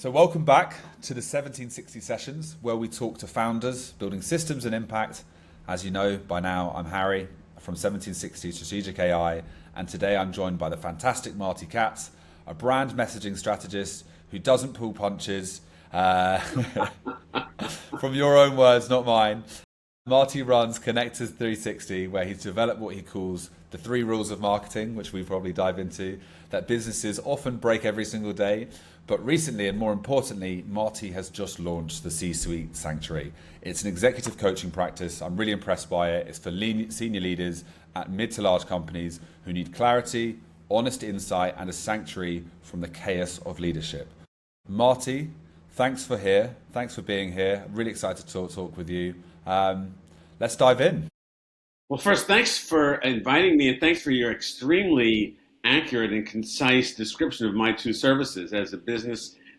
So welcome back to the 1760 sessions where we talk to founders building systems and impact. As you know by now, I'm Harry from 1760 Strategic AI, and today I'm joined by the fantastic Marty Katz, a brand messaging strategist who doesn't pull punches. From your own words, not mine. Marty runs Connectors 360, where he's developed what he calls the 3 rules of marketing, which we probably dive into, that businesses often break every single day. But recently, and more importantly, Marty has just launched the C-Suite Sanctuary. It's an executive coaching practice. I'm really impressed by it. It's for senior leaders at mid to large companies who need clarity, honest insight, and a sanctuary from the chaos of leadership. Marty, thanks for being here. I'm really excited to talk with you. Let's dive in. Well, first, thanks for inviting me, and thanks for your extremely accurate and concise description of my 2 services as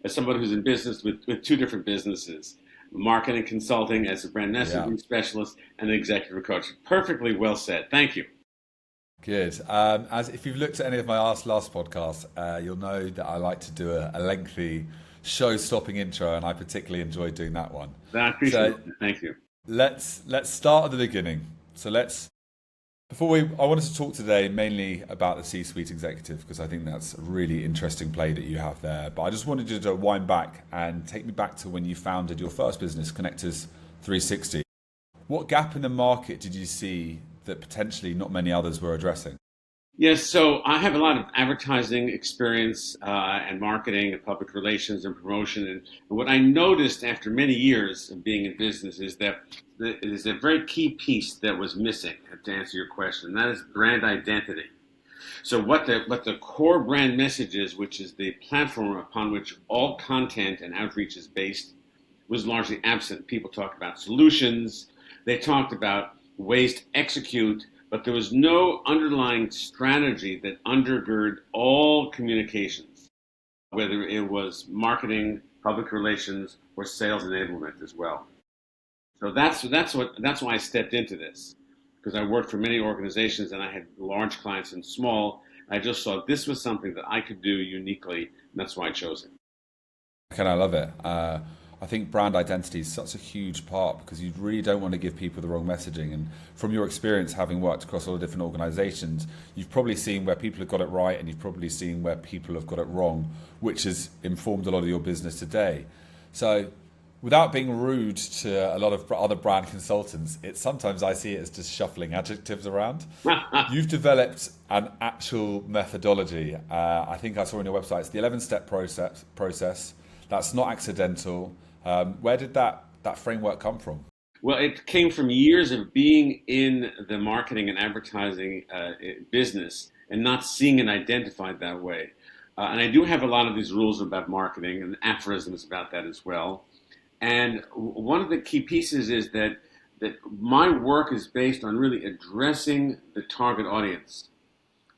someone who's in business with 2 different businesses, marketing consulting as a brand messaging specialist and an executive coach. Perfectly well said. Thank you. Good. As if you've looked at any of my last podcasts, you'll know that I like to do a lengthy show-stopping intro, and I particularly enjoyed doing that one. I appreciate it. Thank you. Let's start at the beginning. I wanted to talk today mainly about the C-Suite executive, because I think that's a really interesting play that you have there. But I just wanted you to wind back and take me back to when you founded your first business, Connectors 360. What gap in the market did you see that potentially not many others were addressing? Yes, so I have a lot of advertising experience and marketing and public relations and promotion. And what I noticed after many years of being in business is that there's a very key piece that was missing, to answer your question, and that is brand identity. So what the core brand message is, which is the platform upon which all content and outreach is based, was largely absent. People talked about solutions, they talked about ways to execute, but there was no underlying strategy that undergirded all communications, whether it was marketing, public relations, or sales enablement as well. So that's why I stepped into this, because I worked for many organizations and I had large clients and small. I just saw this was something that I could do uniquely, and that's why I chose it. Okay, I love it. I think brand identity is such a huge part, because you really don't want to give people the wrong messaging. And from your experience, having worked across all the different organizations, you've probably seen where people have got it right, and you've probably seen where people have got it wrong, which has informed a lot of your business today. So without being rude to a lot of other brand consultants, sometimes I see it as just shuffling adjectives around. You've developed an actual methodology. I think I saw on your website, it's the 11-step process. That's not accidental. Where did that framework come from? Well, it came from years of being in the marketing and advertising business and not seeing it identified that way. And I do have a lot of these rules about marketing and aphorisms about that as well. And one of the key pieces is that my work is based on really addressing the target audience.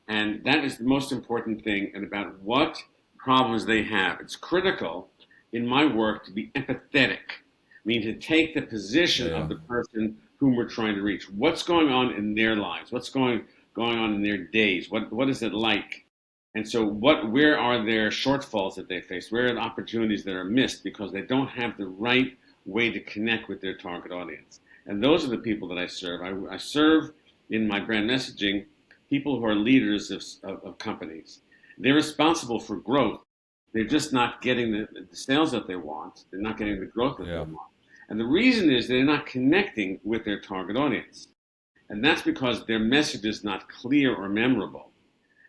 And that is the most important thing, and about what problems they have. It's critical in my work to be empathetic, I mean to take the position of the person whom we're trying to reach. What's going on in their lives? What's going on in their days? What is it like? And so where are their shortfalls that they face? Where are the opportunities that are missed because they don't have the right way to connect with their target audience? And those are the people that I serve. I serve in my brand messaging people who are leaders of companies. They're responsible for growth. They're just not getting the sales that they want. They're not getting the growth that they want. And the reason is they're not connecting with their target audience. And that's because their message is not clear or memorable.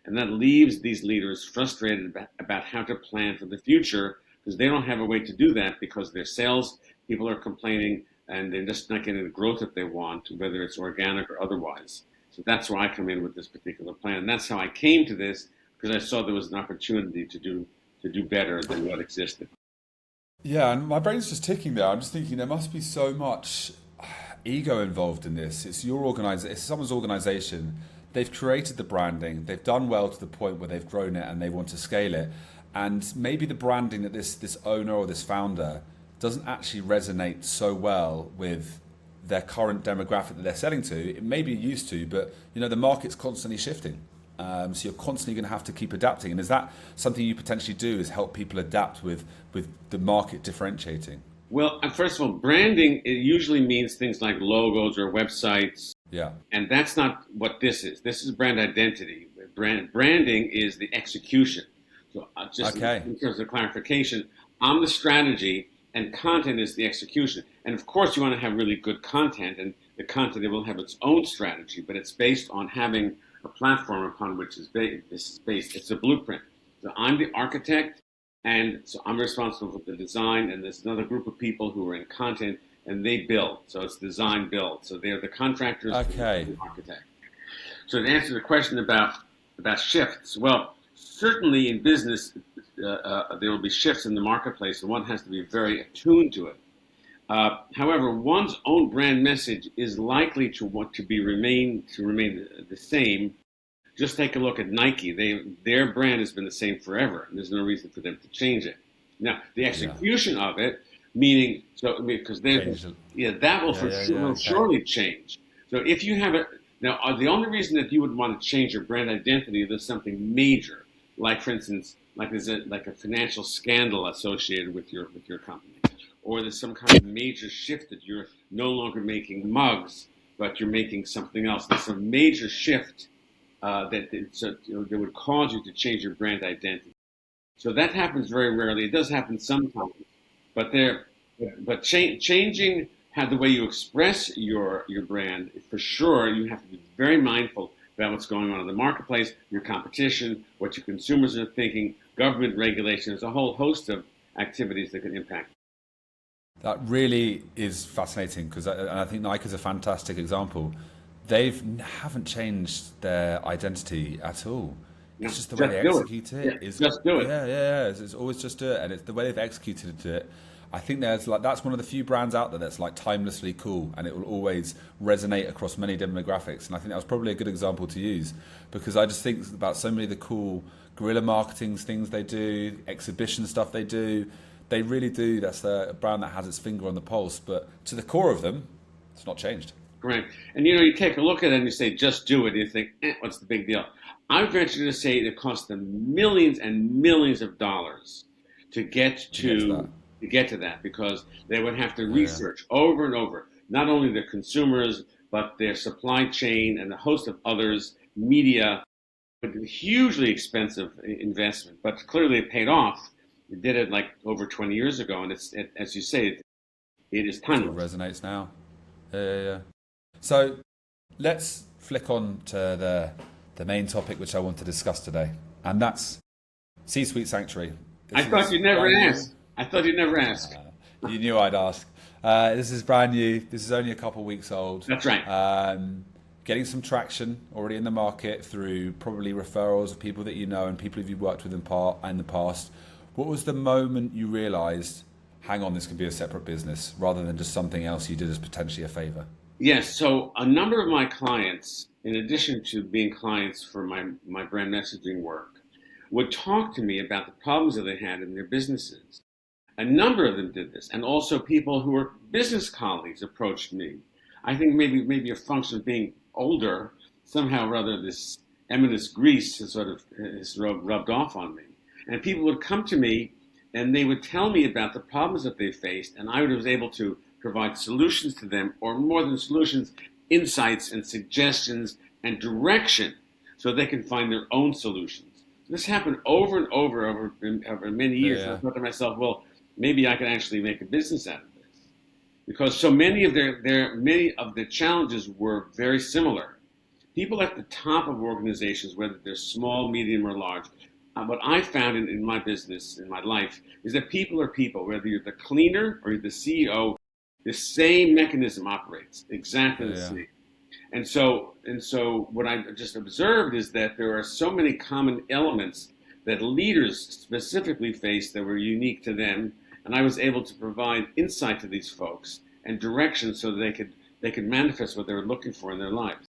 And that leaves these leaders frustrated about how to plan for the future, because they don't have a way to do that, because their sales people are complaining and they're just not getting the growth that they want, whether it's organic or otherwise. So that's where I come in with this particular plan. And that's how I came to this, because I saw there was an opportunity to do better than what existed. Yeah, and my brain's just ticking there. I'm just thinking there must be so much ego involved in this. It's it's someone's organization. They've created the branding. They've done well to the point where they've grown it and they want to scale it. And maybe the branding that this owner or this founder doesn't actually resonate so well with their current demographic that they're selling to. It may be used to, but the market's constantly shifting. So you're constantly going to have to keep adapting. And is that something you potentially do, is help people adapt with the market differentiating? Well, first of all, branding, it usually means things like logos or websites. Yeah. And that's not what this is. This is brand identity. Branding is the execution. So just Okay. in terms of clarification, I'm the strategy and content is the execution. And of course, you want to have really good content, and the content will have its own strategy, but it's based on having a platform upon which this is based. It's a blueprint. So I'm the architect, and so I'm responsible for the design, and there's another group of people who are in content, and they build. So it's design build. So they're the contractors, Okay. the architect. So to answer the question about shifts, well, certainly in business, there will be shifts in the marketplace, and one has to be very attuned to it. However, one's own brand message is likely to remain the same. Just take a look at Nike. Their brand has been the same forever, and there's no reason for them to change it. Now, the execution of it, meaning because that will surely change. So if you have it now, the only reason that you would want to change your brand identity if there's something major, like for instance, like there's a financial scandal associated with your company, or there's some kind of major shift that you're no longer making mugs, but you're making something else. There's a major shift that would cause you to change your brand identity. So that happens very rarely. It does happen sometimes, but changing how the way you express your brand, for sure, you have to be very mindful about what's going on in the marketplace, your competition, what your consumers are thinking, government regulation. There's a whole host of activities that can impact. That really is fascinating, because I think Nike is a fantastic example. They haven't changed their identity at all. It's just the way they execute it. Just do it. Yeah. It's always just do it, and it's the way they've executed it. I think that's one of the few brands out there that's like timelessly cool, and it will always resonate across many demographics. And I think that was probably a good example to use, because I just think about so many of the cool guerrilla marketing things they do, exhibition stuff they do. They really do. That's a brand that has its finger on the pulse, but to the core of them, it's not changed. Correct. And you take a look at it and you say, just do it. And you think, what's the big deal? I would venture to say it cost them millions and millions of dollars to get to that, because they would have to research over and over, not only their consumers, but their supply chain and a host of others, media, but a hugely expensive investment. But clearly it paid off. They did it like over 20 years ago, and as you say, it is timeless. It resonates now. Yeah. So let's flick on to the main topic which I want to discuss today, and that's C-Suite Sanctuary. I thought you'd never ask. You knew I'd ask. This is brand new. This is only a couple of weeks old. That's right. Getting some traction already in the market through probably referrals of people that you know and people you've worked with in the past. What was the moment you realized, hang on, this could be a separate business rather than just something else you did as potentially a favor? Yes. So a number of my clients, in addition to being clients for my brand messaging work, would talk to me about the problems that they had in their businesses. A number of them did this, and also people who were business colleagues approached me. I think maybe a function of being older, somehow or other this eminence grease has rubbed off on me. And people would come to me and they would tell me about the problems that they faced, and I was able to provide solutions to them, or more than solutions, insights and suggestions and direction, so they can find their own solutions. This happened over and over many years. Yeah. I thought to myself, well, maybe I could actually make a business out of this, because so many of the challenges were very similar. People at the top of organizations, whether they're small, medium, or large, what I found in my business, in my life, is that people are people. Whether you're the cleaner or you're the CEO, the same mechanism operates exactly the same. And so what I just observed is that there are so many common elements that leaders specifically face that were unique to them, and I was able to provide insight to these folks and direction so that they could manifest what they were looking for in their lives.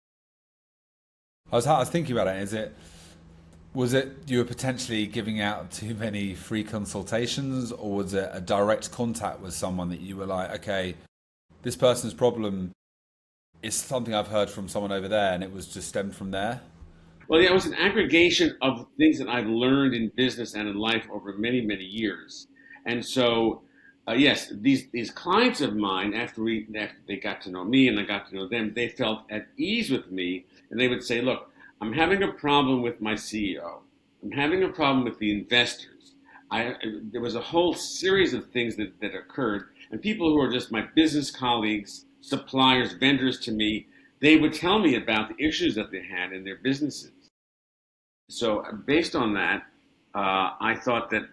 I was thinking about it. Was it you were potentially giving out too many free consultations, or was it a direct contact with someone that you were like, okay, this person's problem is something I've heard from someone over there, and it was just stemmed from there? Well, yeah, it was an aggregation of things that I've learned in business and in life over many, many years. And so, yes, these clients of mine, after they got to know me and I got to know them, they felt at ease with me, and they would say, "Look, I'm having a problem with my CEO. I'm having a problem with the investors. There was a whole series of things that occurred, and people who are just my business colleagues, suppliers, vendors to me, they would tell me about the issues that they had in their businesses. So based on that, I thought that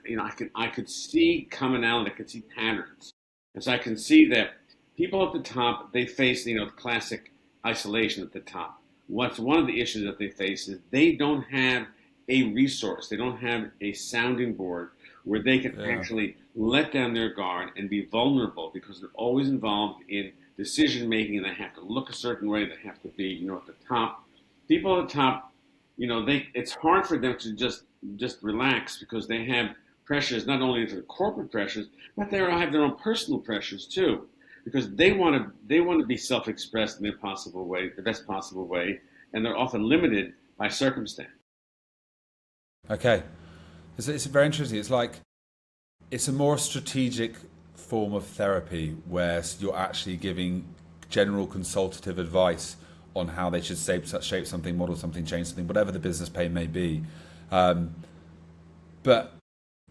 I could see commonality, I could see patterns, and so I can see that people at the top they face the classic isolation at the top. What's one of the issues that they face is they don't have a resource, they don't have a sounding board where they can actually let down their guard and be vulnerable because they're always involved in decision making and they have to look a certain way, they have to be at the top. People at the top, it's hard for them to just relax because they have pressures, not only the corporate pressures, but they have their own personal pressures too, because they want to be self-expressed in the best possible way, and they're often limited by circumstance. Okay, it's very interesting. It's a more strategic form of therapy where you're actually giving general consultative advice on how they should shape something, model something, change something, whatever the business pain may be. But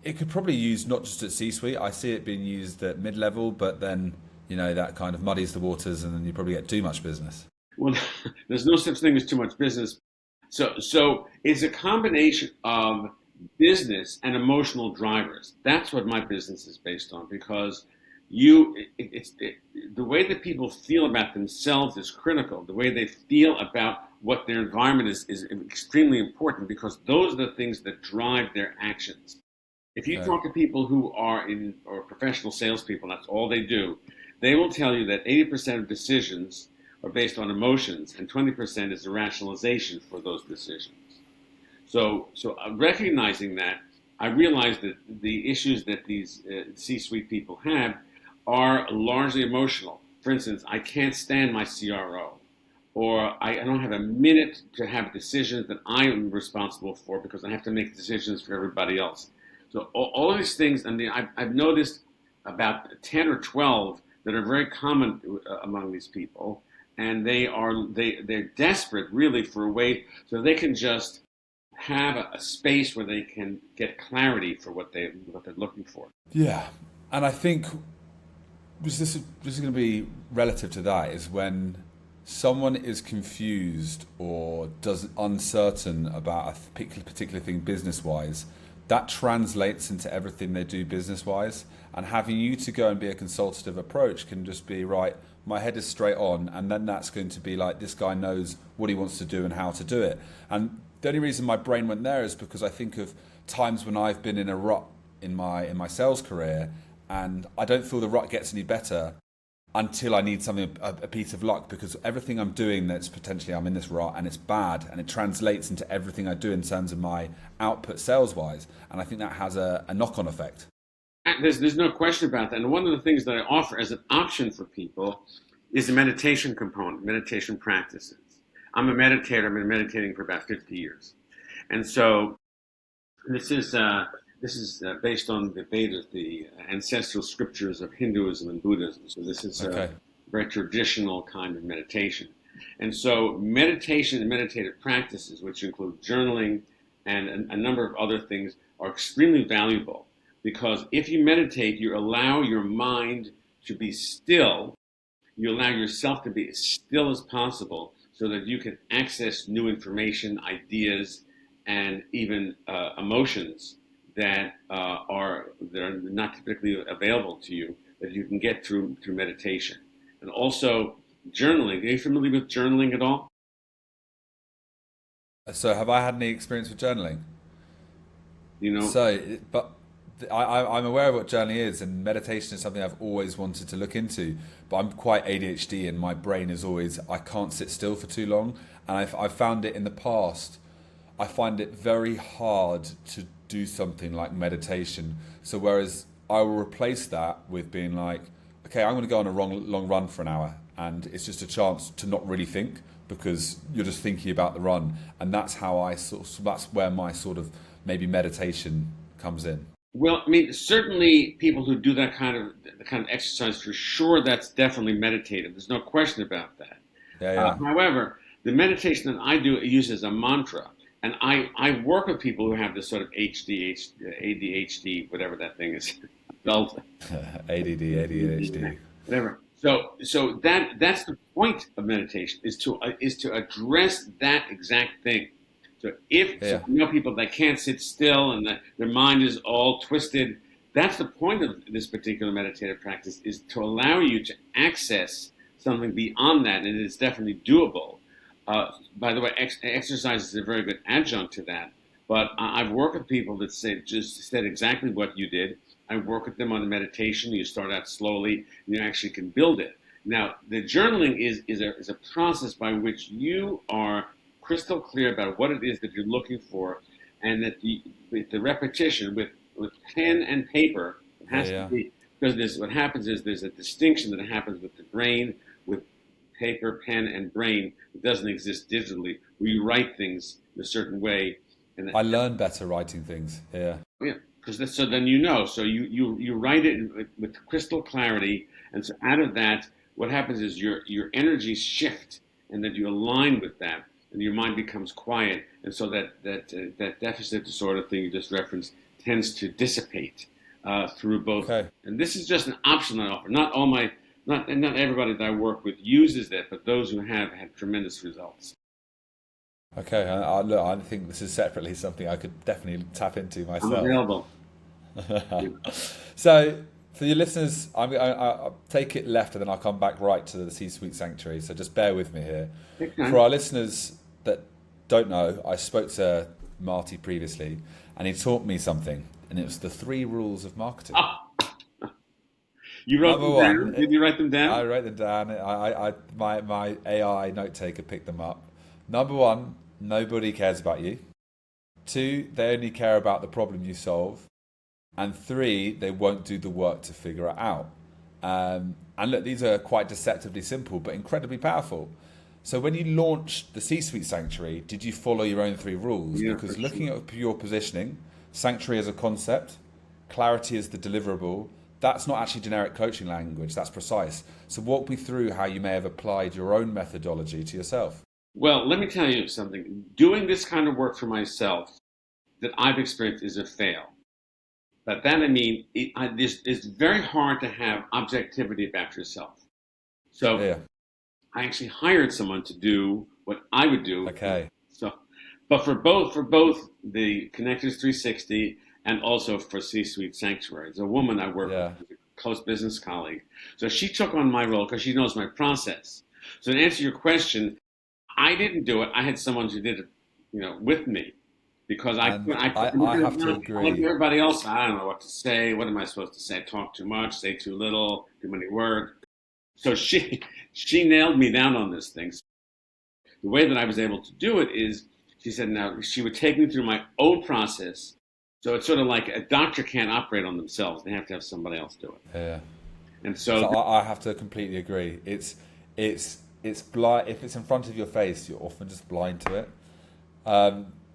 it could probably use not just at C-suite. I see it being used at mid-level, but then that kind of muddies the waters, and then you probably get too much business. Well, there's no such thing as too much business. So it's a combination of business and emotional drivers. That's what my business is based on, because the way that people feel about themselves is critical. The way they feel about what their environment is extremely important, because those are the things that drive their actions. If you talk to people who are or professional salespeople, that's all they do, they will tell you that 80% of decisions are based on emotions and 20% is the rationalization for those decisions. So recognizing that, I realized that the issues that these C-suite people have are largely emotional. For instance, I can't stand my CRO, or I don't have a minute to have decisions that I am responsible for because I have to make decisions for everybody else. So all of these things, and I've noticed about 10 or 12 that are very common among these people, and they're desperate really for a way so they can just have a space where they can get clarity for what they're looking for. Yeah, and I think this is going to be relative to that is when someone is confused or uncertain about a particular thing business-wise, that translates into everything they do business-wise. And having you to go and be a consultative approach can just be, right, my head is straight on, and then that's going to be like, this guy knows what he wants to do and how to do it. And the only reason my brain went there is because I think of times when I've been in a rut in my sales career, and I don't feel the rut gets any better until I need something, a piece of luck, because everything I'm doing that's potentially I'm in this rut and it's bad, and it translates into everything I do in terms of my output sales-wise. And I think that has a knock-on effect. There's no question about that. And one of the things that I offer as an option for people is the meditation component, meditation practices. I'm a meditator. I've been meditating for about 50 years. And so this is based on the Vedas, the ancestral scriptures of Hinduism and Buddhism. So this is a very traditional kind of meditation. And so meditation and meditative practices, which include journaling and a number of other things, are extremely valuable, because if you meditate, you allow your mind to be still. You allow yourself to be as still as possible so that you can access new information, ideas, and even emotions that are not typically available to you, that you can get through meditation. And also journaling. Are you familiar with journaling at all? So have I had any experience with journaling? I'm aware of what journaling is, and meditation is something I've always wanted to look into. But I'm quite ADHD, and my brain is always, I can't sit still for too long. And I've found it in the past, I find it very hard to do something like meditation. So whereas I will replace that with being like, okay, I'm going to go on a long run for an hour, and it's just a chance to not really think. because you're just thinking about the run, and that's how that's where my sort of maybe meditation comes in. Well, I mean, certainly people who do the kind of exercise, for sure, that's definitely meditative. There's no question about that. Yeah, yeah. However, the meditation that I do uses a mantra, and I work with people who have this sort of ADHD, whatever that thing is, adult ADD, ADHD. whatever. So that's the point of meditation, is to address that exact thing. So so you know, people that can't sit still and that their mind is all twisted, that's the point of this particular meditative practice, is to allow you to access something beyond that, and it is definitely doable. By the way, exercise is a very good adjunct to that. But I've worked with people that said exactly what you did. I work with them on the meditation. You start out slowly, and you actually can build it. Now, the journaling is a process by which you are crystal clear about what it is that you're looking for, and that with the repetition, with pen and paper, it has to be, because what happens is there's a distinction that happens with the brain, with paper, pen, and brain. It doesn't exist digitally. We write things in a certain way. And I learn better writing things. Yeah. Yeah, because so then you know. So you write it with crystal clarity, and so out of that, what happens is your energies shift, and that you align with that, and your mind becomes quiet, and so that deficit disorder thing you just referenced tends to dissipate through both. Okay. And this is just an option I offer. Not everybody that I work with uses that, but those who have had tremendous results. Okay, look, I think this is separately something I could definitely tap into myself. I'm available. So, for your listeners, I'll take it left and then I'll come back right to the C-Suite Sanctuary. So just bear with me here. Okay. For our listeners that don't know, I spoke to Marty previously, and he taught me something, and it was the 3 rules of marketing. You wrote them down? Did you write them down? I wrote them down. My AI note taker picked them up. Number 1, nobody cares about you. 2, they only care about the problem you solve. And 3, they won't do the work to figure it out. And look, these are quite deceptively simple, but incredibly powerful. So when you launched the C-Suite Sanctuary, did you follow your own 3 rules? Yeah, because looking at your positioning, Sanctuary as a concept, clarity as the deliverable, that's not actually generic coaching language, that's precise. So walk me through how you may have applied your own methodology to yourself. Well, let me tell you something. Doing this kind of work for myself that I've experienced is a fail. But that, I mean, it's very hard to have objectivity about yourself. So Yeah. I actually hired someone to do what I would do. Okay. So, but for both the Connectors 360 and also for C-Suite Sanctuary, there's a woman I work with, a close business colleague. So she took on my role because she knows my process. So to answer your question, I didn't do it. I had someone who did it, with me, because I have to agree. Like everybody else, I don't know what to say. What am I supposed to say? Talk too much, say too little, too many words. So she nailed me down on this thing. The way that I was able to do it is, she said, now she would take me through my own process. So it's sort of like a doctor can't operate on themselves; they have to have somebody else do it. Yeah. And so I have to completely agree. It's blind. If it's in front of your face, you're often just blind to it.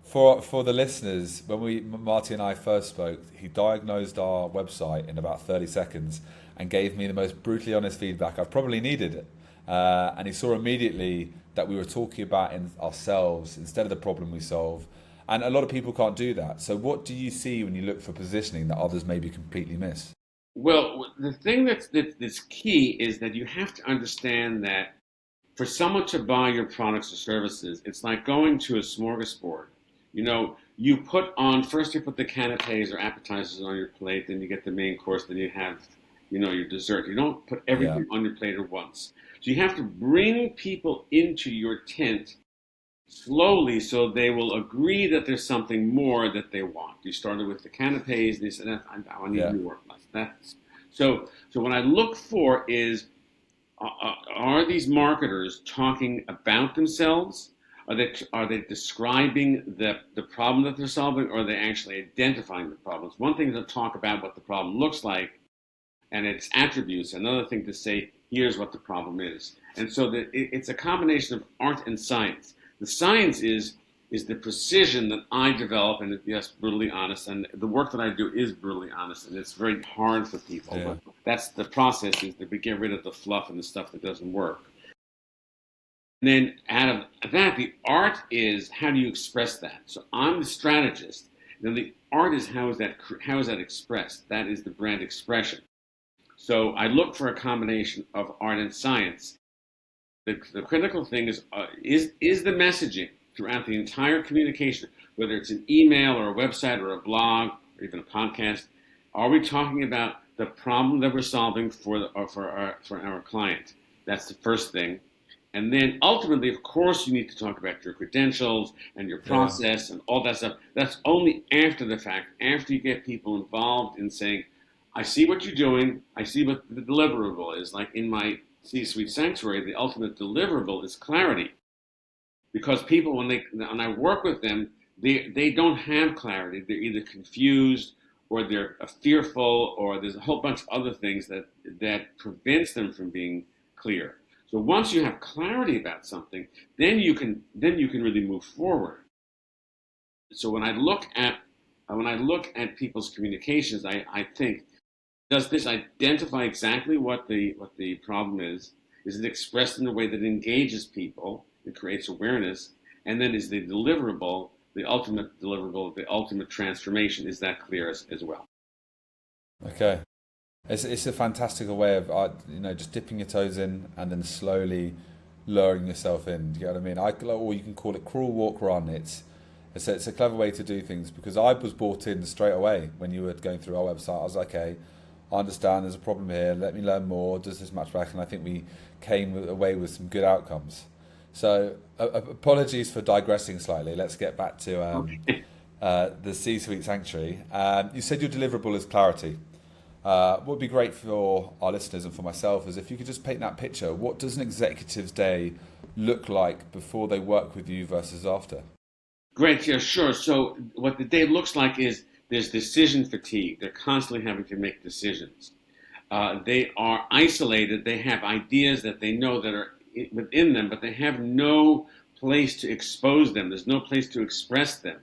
For the listeners, when Marty and I first spoke, he diagnosed our website in about 30 seconds and gave me the most brutally honest feedback I've probably needed. And he saw immediately that we were talking about in ourselves instead of the problem we solve. And a lot of people can't do that. So what do you see when you look for positioning that others maybe completely miss? Well, the thing that's key is that you have to understand that for someone to buy your products or services, it's like going to a smorgasbord. You put the canapes or appetizers on your plate, then you get the main course, then you have, your dessert. You don't put everything on your plate at once. So you have to bring people into your tent slowly so they will agree that there's something more that they want. You started with the canapes, and they said, I need more. So what I look for is, are these marketers talking about themselves? Are they describing the problem that they're solving, or are they actually identifying the problems? One thing is to talk about what the problem looks like, and its attributes. Another thing to say, here's what the problem is. And so it's a combination of art and science. The science is the precision that I develop, and yes, brutally honest. And the work that I do is brutally honest, and it's very hard for people. Yeah. But that's the process: is that we get rid of the fluff and the stuff that doesn't work. And then out of that, the art is how do you express that? So I'm the strategist. Then the art is how is that expressed? That is the brand expression. So I look for a combination of art and science. The critical thing is the messaging throughout the entire communication, whether it's an email or a website or a blog or even a podcast. Are we talking about the problem that we're solving for our client? That's the first thing. And then ultimately, of course, you need to talk about your credentials and your process and all that stuff. That's only after the fact, after you get people involved in saying, I see what you're doing. I see what the deliverable is. Like in my C-suite sanctuary, the ultimate deliverable is clarity. Because people, when I work with them, they don't have clarity. They're either confused or they're fearful, or there's a whole bunch of other things that prevents them from being clear. So once you have clarity about something, then you can really move forward. So when I look at people's communications, I think, does this identify exactly what the problem is? Is it expressed in a way that engages people? It creates awareness, and then is the deliverable, the ultimate transformation? Is that clear as well? Okay. It's a fantastical way of just dipping your toes in and then slowly lowering yourself in. Do you know what I mean? Or you can call it crawl, walk, run. It's a clever way to do things, because I was bought in straight away when you were going through our website. I was like, okay, I understand there's a problem here. Let me learn more. Does this match back? And I think we came away with some good outcomes. So apologies for digressing slightly. Let's get back to the C-suite sanctuary. You said your deliverable is clarity. What would be great for our listeners and for myself is if you could just paint that picture. What does an executive's day look like before they work with you versus after? Great, yeah, sure. So what the day looks like is there's decision fatigue. They're constantly having to make decisions. They are isolated. They have ideas that they know that are within them, but they have no place to expose them. There's no place to express them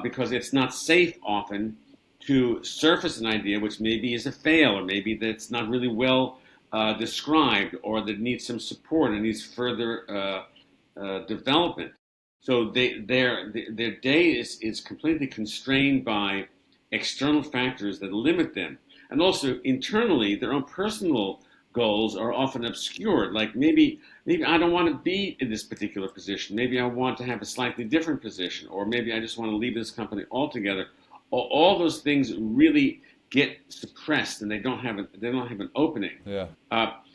because it's not safe often to surface an idea which maybe is a fail, or maybe that's not really well described, or that needs some support and needs further development. So their day is completely constrained by external factors that limit them. And also internally, their own personal goals are often obscured. Like maybe I don't want to be in this particular position. Maybe I want to have a slightly different position, or maybe I just want to leave this company altogether. All those things really get suppressed, and they don't have an opening. Yeah.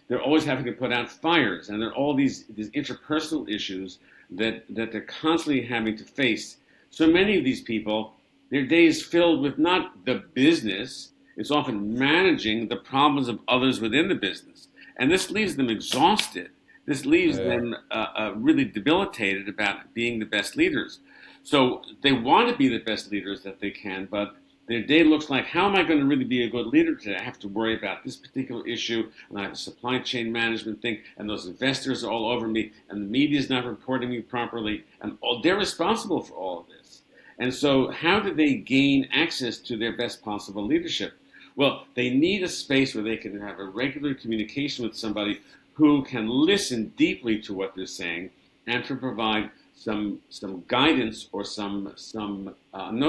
They're always having to put out fires, and there are all these interpersonal issues that they're constantly having to face. So many of these people, their day is filled with not the business. It's often managing the problems of others within the business, and this leaves them exhausted. This leaves them really debilitated about being the best leaders. So they want to be the best leaders that they can, but their day looks like, how am I going to really be a good leader today? I have to worry about this particular issue, and I have a supply chain management thing, and those investors are all over me, and the media is not reporting me properly, and they're responsible for all of this. And so how do they gain access to their best possible leadership? Well, they need a space where they can have a regular communication with somebody who can listen deeply to what they're saying and to provide some guidance or no,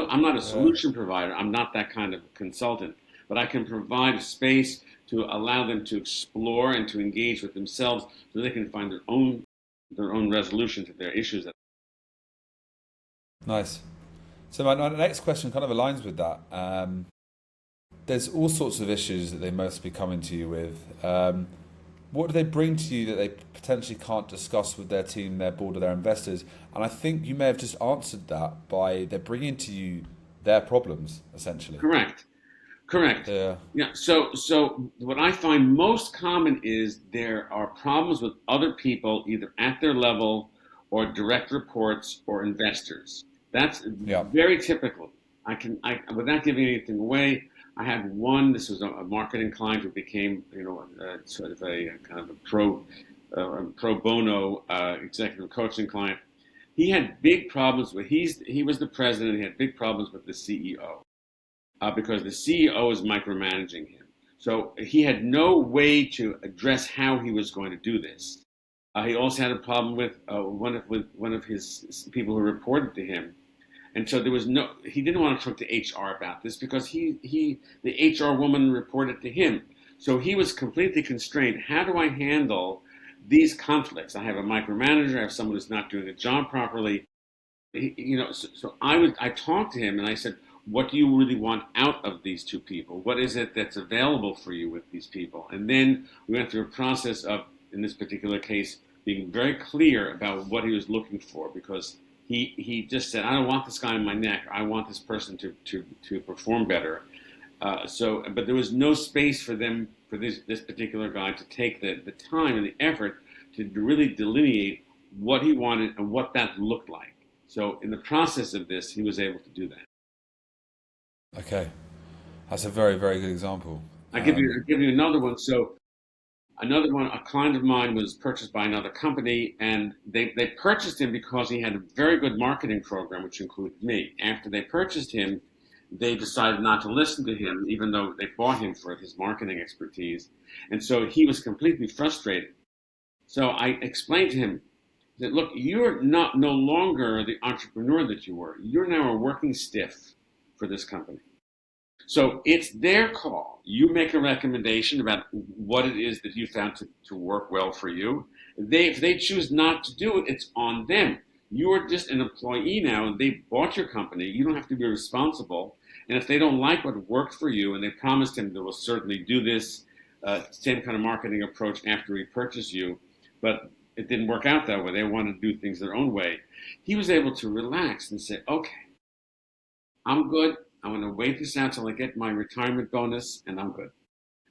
I'm not a solution provider. I'm not that kind of consultant, but I can provide a space to allow them to explore and to engage with themselves so they can find their own resolution to their issues. Nice. So my next question kind of aligns with that. There's all sorts of issues that they must be coming to you with. What do they bring to you that they potentially can't discuss with their team, their board, or their investors? And I think you may have just answered that by they're bringing to you their problems, essentially. Correct. Yeah. So what I find most common is there are problems with other people, either at their level or direct reports or investors. That's very typical. I without giving anything away, I had one. This was a marketing client who became, sort of a kind of a pro bono executive coaching client. He had big problems with. He was the president. He had big problems with the CEO because the CEO was micromanaging him. So he had no way to address how he was going to do this. He also had a problem with one of his people who reported to him, and so there was no. He didn't want to talk to HR about this because the HR woman reported to him. So he was completely constrained. How do I handle these conflicts? I have a micromanager. I have someone who's not doing the job properly. So I talked to him and I said, what do you really want out of these two people? What is it that's available for you with these people? And then we went through a process of, in this particular case, being very clear about what he was looking for, because he just said, I don't want this guy in my neck. I want this person to perform better. But there was no space for this particular guy to take the time and the effort to really delineate what he wanted and what that looked like. So in the process of this, he was able to do that. Okay, that's a very, very good example. I'll give you another one. So another one, a client of mine was purchased by another company, and they purchased him because he had a very good marketing program, which included me. After they purchased him, they decided not to listen to him, even though they bought him for his marketing expertise. And so he was completely frustrated. So I explained to him that, look, you're no longer the entrepreneur that you were. You're now a working stiff for this company. So it's their call. You make a recommendation about what it is that you found to work well for you. If they choose not to do it, it's on them. You are just an employee now. They bought your company. You don't have to be responsible. And if they don't like what worked for you, and they promised him they will certainly do this same kind of marketing approach after we purchase you, but it didn't work out that way. They wanted to do things their own way. He was able to relax and say, okay, I'm good. I'm going to wait this out till I get my retirement bonus, and I'm good.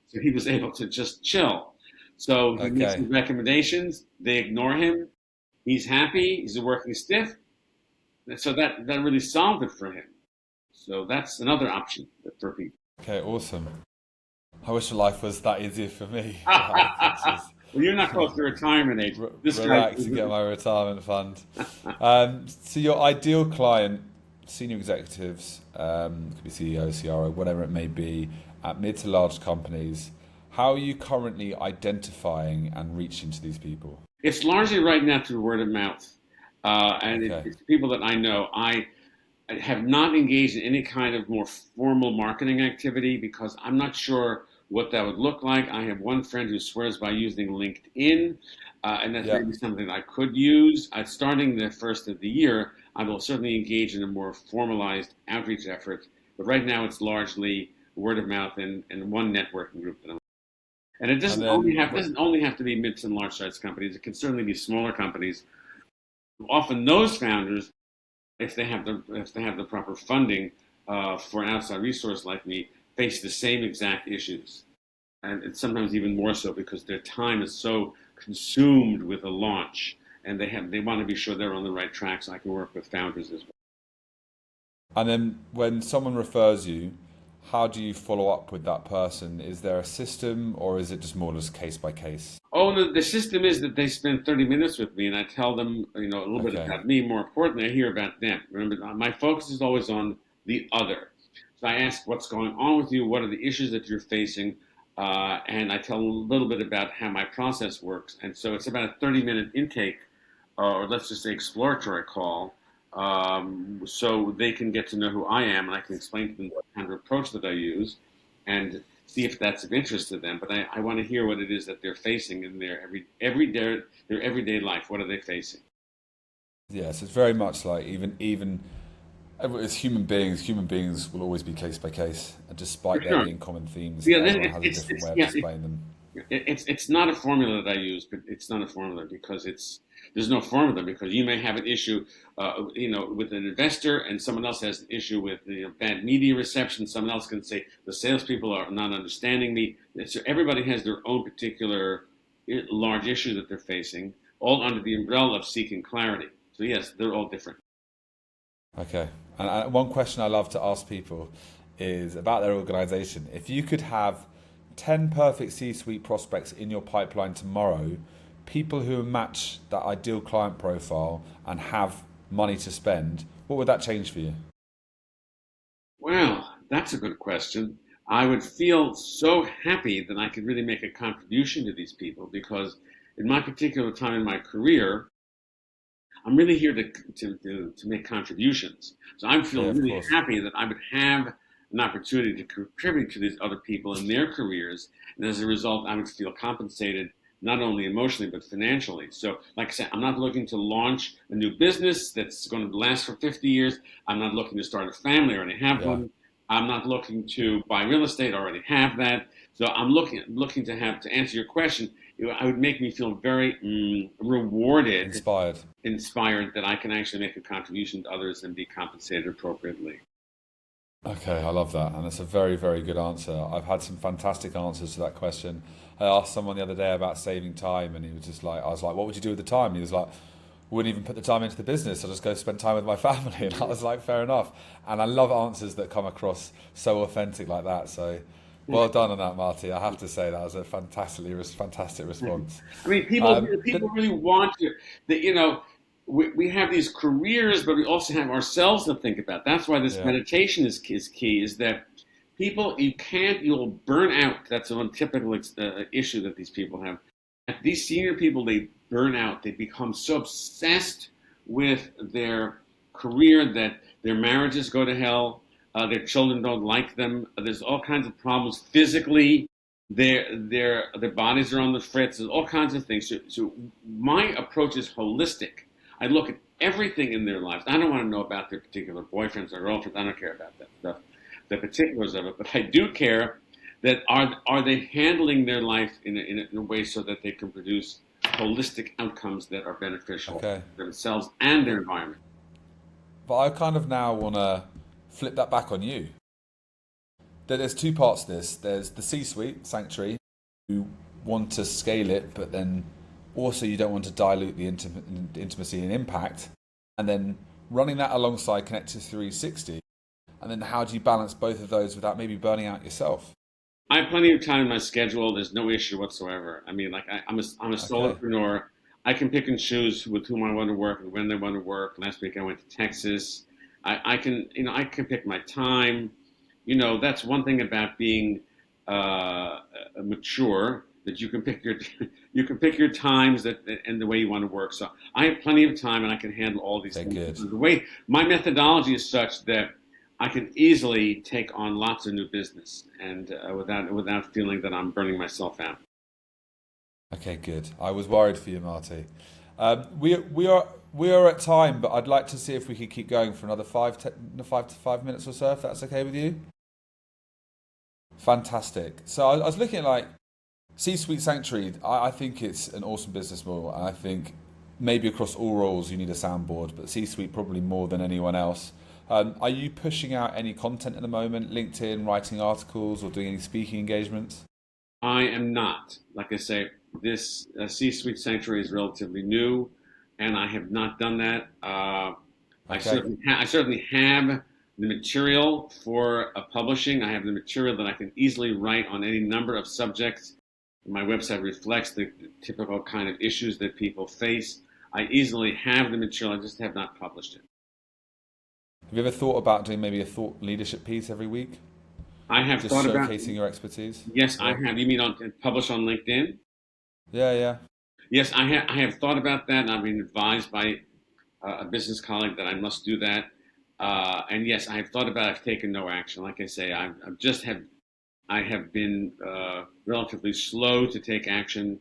So he was able to just chill. So he makes some recommendations. They ignore him. He's happy. He's a working stiff. So that really solved it for him. So that's another option for people. Okay, awesome. I wish life was that easy for me. Well, you're not close to retirement age. Relax and get my retirement fund. So your ideal client, senior executives, could be CEO, CRO, whatever it may be, at mid to large companies, how are you currently identifying and reaching to these people? It's largely right now through word of mouth. It's people that I know. I have not engaged in any kind of more formal marketing activity because I'm not sure what that would look like. I have one friend who swears by using LinkedIn, and that's maybe something I could use. Starting the first of the year, I will certainly engage in a more formalized outreach effort. But right now, it's largely word of mouth and one networking group that I'm. And it doesn't only have to be mid and large size companies. It can certainly be smaller companies. Often those founders, if they have the proper funding for an outside resource like me, face the same exact issues, and it's sometimes even more so because their time is so consumed with a launch, and they want to be sure they're on the right track. So I can work with founders as well. And then when someone refers you, how do you follow up with that person? Is there a system, or is it just more just case by case? Oh, the system is that they spend 30 minutes with me, and I tell them, a little bit about me. More importantly, I hear about them. Remember, my focus is always on the other. So I ask, what's going on with you? What are the issues that you're facing? And I tell a little bit about how my process works. And so it's about a 30-minute intake, or let's just say exploratory call, so they can get to know who I am, and I can explain to them what kind of approach that I use, and see if that's of interest to them. But I want to hear what it is that they're facing in their everyday life. What are they facing? Yes, it's very much like even as human beings will always be case by case, and despite there being common themes, everyone has a different way of explaining them. It's not a formula that I use, but it's not a formula because there's no formula, because you may have an issue, with an investor, and someone else has an issue with bad media reception. Someone else can say the salespeople are not understanding me. So everybody has their own particular large issue that they're facing, all under the umbrella of seeking clarity. So yes, they're all different. Okay, and one question I love to ask people is about their organization. If you could have 10 perfect C-suite prospects in your pipeline tomorrow, people who match that ideal client profile and have money to spend, what would that change for you? Well, that's a good question. I would feel so happy that I could really make a contribution to these people because in my particular time in my career, I'm really here to make contributions. So I Yeah, feel of really course. happy that I would have an opportunity to contribute to these other people in their careers. And as a result, I would feel compensated not only emotionally, but financially. So, like I said, I'm not looking to launch a new business that's going to last for 50 years. I'm not looking to start a family. I already have Yeah. one. I'm not looking to buy real estate. I already have that. So I'm looking to answer your question. It would make me feel very rewarded, Inspired. inspired that I can actually make a contribution to others and be compensated appropriately. Okay, I love that. And that's a very, very good answer. I've had some fantastic answers to that question. I asked someone the other day about saving time, and he was just like, I was like, what would you do with the time? He was like, wouldn't even put the time into the business. I'll just go spend time with my family. And I was like, fair enough. And I love answers that come across so authentic like that. So well done on that, Marty. I have to say that was a fantastic response. I mean, But people really want to. That we have these careers, but we also have ourselves to think about. That's why this yeah, meditation is key. Is that you'll burn out. That's one typical issue that these people have. These senior people, they burn out. They become so obsessed with their career that their marriages go to hell. Their children don't like them. There's all kinds of problems physically. Their bodies are on the fritz. There's all kinds of things. So my approach is holistic. I look at everything in their lives. I don't want to know about their particular boyfriends or girlfriends. I don't care about that stuff, the particulars of it. But I do care that are they handling their life in a way so that they can produce holistic outcomes that are beneficial okay. for themselves and their environment. But I kind of now want to flip that back on you. There's two parts to this. There's the C-suite, Sanctuary, who want to scale it, but then also you don't want to dilute the intimacy and impact. And then running that alongside Connected 360. And then how do you balance both of those without maybe burning out yourself? I have plenty of time in my schedule. There's no issue whatsoever. I mean, I'm a Okay, solopreneur. I can pick and choose with whom I want to work and when I want to work. Last week I went to Texas. I can pick my time. That's one thing about being mature, that you can pick your you can pick your times and the way you want to work. So I have plenty of time and I can handle all these they're things. good. The way my methodology is such that I can easily take on lots of new business and without feeling that I'm burning myself out. Okay, good. I was worried for you, Marty. We are at time, but I'd like to see if we could keep going for another 5 to 5 minutes or so, if that's okay with you. Fantastic. So I was looking at like C-Suite Sanctuary. I think it's an awesome business model, and I think maybe across all roles you need a soundboard, but C-Suite probably more than anyone else. Are you pushing out any content at the moment, LinkedIn, writing articles, or doing any speaking engagements? I am not. Like I say, this C-Suite Sanctuary is relatively new, and I have not done that. Okay, I certainly have the material for publishing. I have the material that I can easily write on any number of subjects. My website reflects the typical kind of issues that people face. I easily have the material. I just have not published it. have you ever thought about doing maybe a thought leadership piece every week, I have just thought about. showcasing your expertise? Yes, I Yeah, have. You mean publish on LinkedIn? yeah, yeah. Yes, I have thought about that, and I've been advised by a business colleague that I must do that. And yes, I have thought about it. I've taken no action. Like I say, I have been relatively slow to take action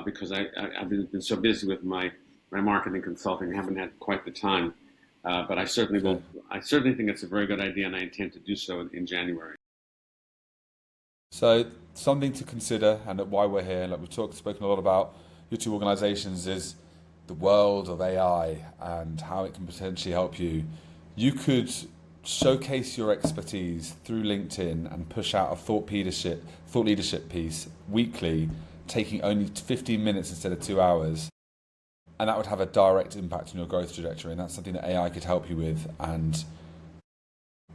because I've been so busy with my marketing consulting. I haven't had quite the time. But I certainly Okay. will. I certainly think it's a very good idea, and I intend to do so in January. So something to consider, and why we're here, like spoken a lot about your two organisations, is the world of AI and how it can potentially help you. You could showcase your expertise through LinkedIn and push out a thought leadership piece weekly, taking only 15 minutes instead of 2 hours, and that would have a direct impact on your growth trajectory. And that's something that AI could help you with. And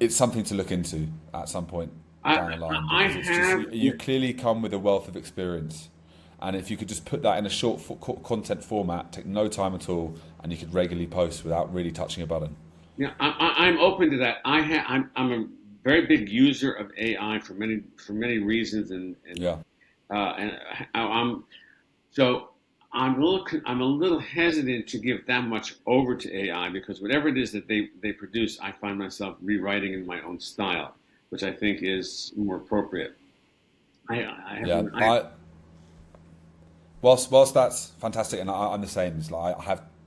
it's something to look into at some point down the line, I because it's have. just you clearly come with a wealth of experience, and if you could just put that in a short content format, take no time at all, and you could regularly post without really touching a button. Yeah, I'm open to that. I'm a very big user of AI for many reasons, Yeah. and I'm so I'm a little hesitant to give that much over to AI, because whatever it is that they produce, I find myself rewriting in my own style, which I think is more appropriate. Yeah, whilst that's fantastic, and I'm the same. It's like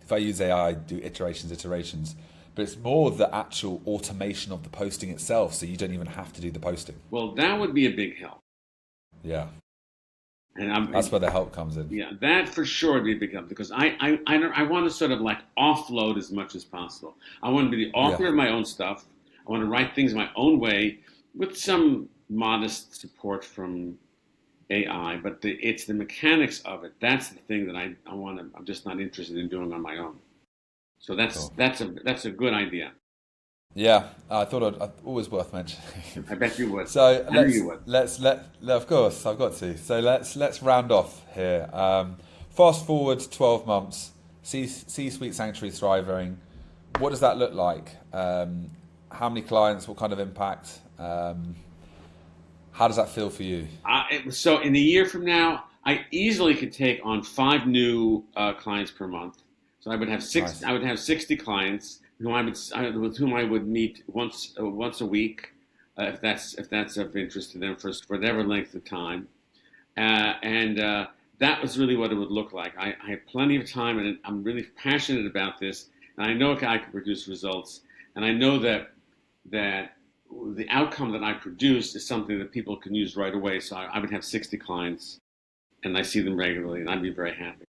if I use AI, I do iterations, but it's more the actual automation of the posting itself, so you don't even have to do the posting. Well, that would be a big help. Yeah, and that's where the help comes in. Yeah, that for sure would be a big help, because I want to sort of like offload as much as possible. I want to be the author of my own stuff. I want to write things my own way with some modest support from AI, but it's the mechanics of it. That's the thing that I want to. I'm just not interested in doing on my own. So that's a good idea. Yeah, I thought I'd always worth mentioning. I bet you would. So I know you would. of course I've got to. So let's round off here. Fast forward 12 months. C-suite sanctuary thriving. What does that look like? How many clients? What kind of impact? How does that feel for you? So in a year from now, I easily could take on 5 new clients per month. So I would have six. Nice. I would have 60 clients with whom I would meet once a week, if that's of interest to them for whatever length of time, and that was really what it would look like. I have plenty of time, and I'm really passionate about this, and I know I can produce results, and I know that the outcome that I produce is something that people can use right away. So I would have 60 clients, and I see them regularly, and I'd be very happy.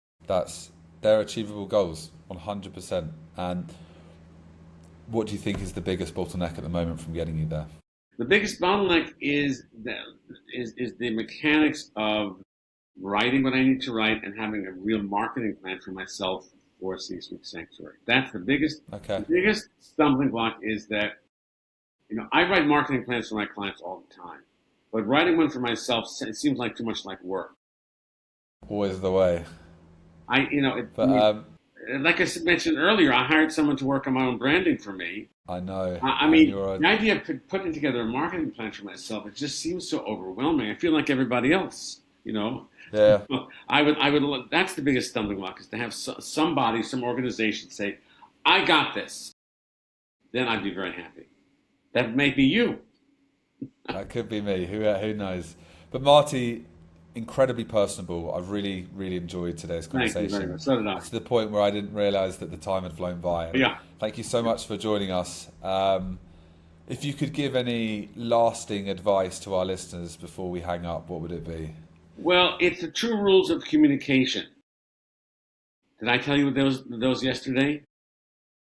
They're achievable goals, 100%. And what do you think is the biggest bottleneck at the moment from getting you there? The biggest bottleneck is the mechanics of writing what I need to write and having a real marketing plan for myself for C-suite sanctuary. That's the biggest. Okay. The biggest stumbling block is that, I write marketing plans for my clients all the time, but writing one for myself, it seems like too much like work. Always the way. Like I mentioned earlier, I hired someone to work on my own branding for me. I know. The idea of putting together a marketing plan for myself, it just seems so overwhelming. I feel like everybody else, Yeah. I would. That's the biggest stumbling block, is to have somebody, some organization say, "I got this." Then I'd be very happy. That may be you. That could be me. Who knows? But Marty, incredibly personable. I've really, really enjoyed today's conversation. Thank you very much. So did I. To the point where I didn't realise that the time had flown by. Yeah. Thank you so much for joining us. If you could give any lasting advice to our listeners before we hang up, what would it be? Well, it's the true rules of communication. Did I tell you those yesterday?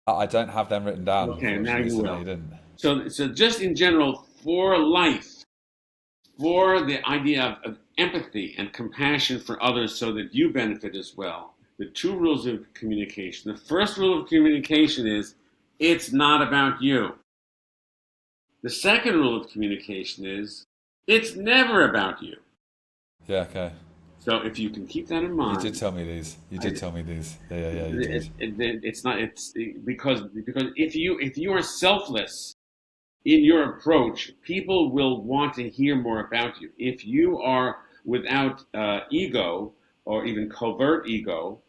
I don't have them written down. Okay, now you will. You didn't. So just in general, for life, for the idea of empathy and compassion for others so that you benefit as well, the 2 rules of communication. The first rule of communication is, it's not about you. The second rule of communication is, it's never about you. Yeah, okay. So if you can keep that in mind. You did tell me these. Yeah, you did. It's because if you are selfless in your approach, people will want to hear more about you. If you are without ego, or even covert ego,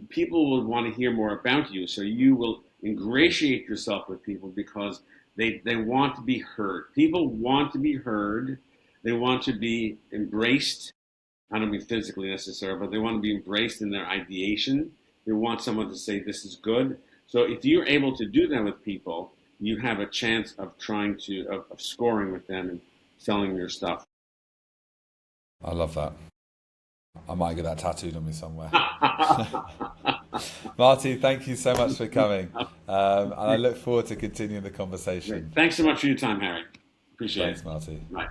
people will want to hear more about you. So you will ingratiate yourself with people because they want to be heard. People want to be heard. They want to be embraced. I don't mean physically necessarily, but they want to be embraced in their ideation. They want someone to say, this is good. So if you're able to do that with people, you have a chance of of scoring with them and selling your stuff. I love that. I might get that tattooed on me somewhere. Marty, thank you so much for coming. And I look forward to continuing the conversation. Great. Thanks so much for your time, Harry. Appreciate it. Thanks, Marty. Right.